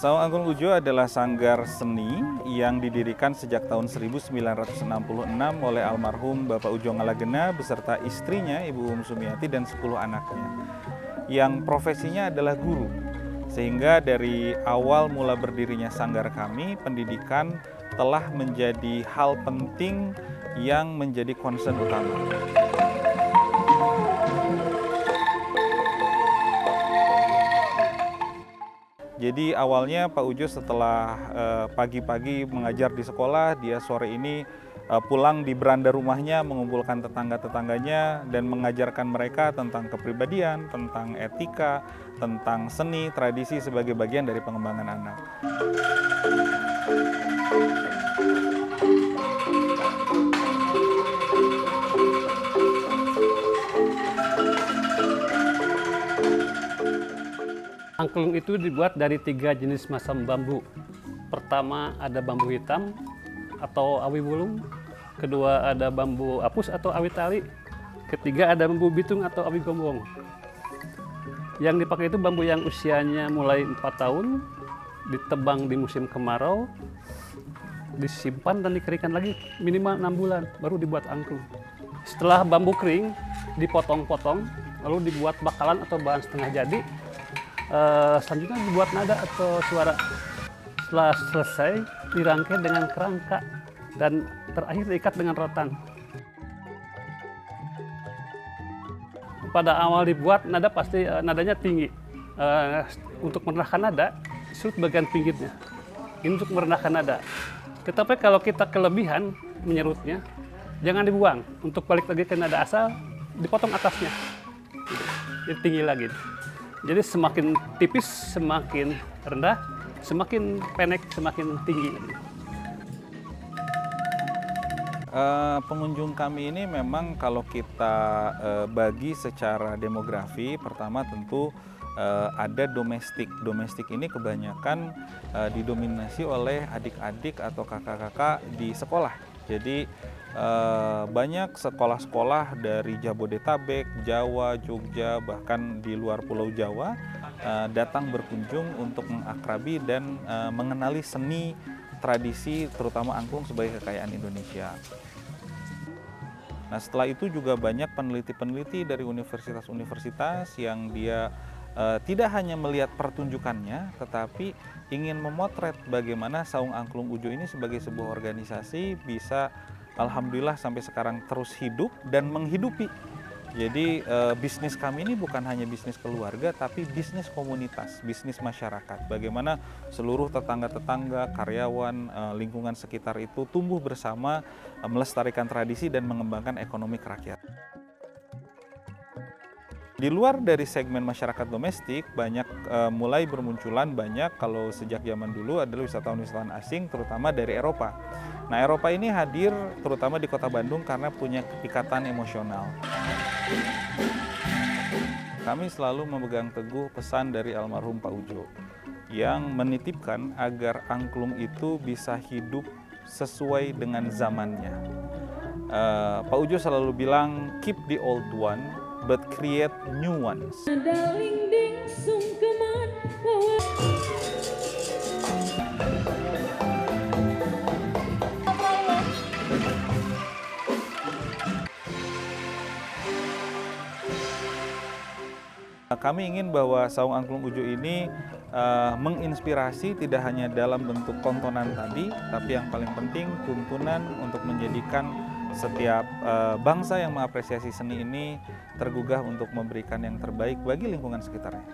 Saung Angklung Ujo adalah sanggar seni yang didirikan sejak tahun 1966 oleh almarhum Bapak Ujo Ngalagena beserta istrinya Ibu Sumiati dan 10 anaknya. Yang profesinya adalah guru. Sehingga dari awal mula berdirinya sanggar kami, pendidikan telah menjadi hal penting yang menjadi concern utama. Jadi awalnya Pak Ujo setelah pagi-pagi mengajar di sekolah, dia sore ini pulang di beranda rumahnya mengumpulkan tetangga-tetangganya dan mengajarkan mereka tentang kepribadian, tentang etika, tentang seni, tradisi sebagai bagian dari pengembangan anak. Angklung itu dibuat dari 3 jenis masam bambu. Pertama ada bambu hitam atau awi wulung, kedua ada bambu apus atau awi tali, ketiga ada bambu bitung atau awi gombong. Yang dipakai itu bambu yang usianya mulai 4 tahun, ditebang di musim kemarau, disimpan dan dikeringkan lagi minimal 6 bulan, baru dibuat angklung. Setelah bambu kering, dipotong-potong, lalu dibuat bakalan atau bahan setengah jadi. Selanjutnya dibuat nada atau suara. Setelah selesai dirangkai dengan kerangka dan terakhir diikat dengan rotan. Pada awal dibuat nada pasti nadanya tinggi. Untuk merendahkan nada surut bagian pinggirnya. Ini untuk merendahkan nada. Tetapi kalau kita kelebihan menyerutnya, jangan dibuang. Untuk balik lagi ke nada asal, dipotong atasnya. Jadi tinggi lagi. Jadi semakin tipis, semakin rendah, semakin pendek, semakin tinggi. Pengunjung kami ini memang kalau kita bagi secara demografi, pertama tentu ada domestik. Domestik ini kebanyakan didominasi oleh adik-adik atau kakak-kakak di sekolah. Jadi banyak sekolah-sekolah dari Jabodetabek, Jawa, Jogja, bahkan di luar Pulau Jawa datang berkunjung untuk mengakrabi dan mengenali seni tradisi terutama angklung sebagai kekayaan Indonesia. Nah, setelah itu juga banyak peneliti-peneliti dari universitas-universitas yang dia tidak hanya melihat pertunjukannya, tetapi ingin memotret bagaimana Saung Angklung Ujo ini sebagai sebuah organisasi bisa alhamdulillah sampai sekarang terus hidup dan menghidupi. Jadi bisnis kami ini bukan hanya bisnis keluarga, tapi bisnis komunitas, bisnis masyarakat. Bagaimana seluruh tetangga-tetangga, karyawan, lingkungan sekitar itu tumbuh bersama, melestarikan tradisi dan mengembangkan ekonomi kerakyatan. Di luar dari segmen masyarakat domestik, banyak mulai bermunculan banyak kalau sejak zaman dulu adalah wisatawan-wisatawan asing, terutama dari Eropa. Nah, Eropa ini hadir terutama di kota Bandung karena punya ikatan emosional. Kami selalu memegang teguh pesan dari almarhum Pak Ujo yang menitipkan agar angklung itu bisa hidup sesuai dengan zamannya. Pak Ujo selalu bilang, keep the old one, but create new ones. Kami ingin bahwa Saung Angklung Ujo ini menginspirasi tidak hanya dalam bentuk tontonan tadi, tapi yang paling penting tuntunan untuk menjadikan setiap bangsa yang mengapresiasi seni ini tergugah untuk memberikan yang terbaik bagi lingkungan sekitarnya.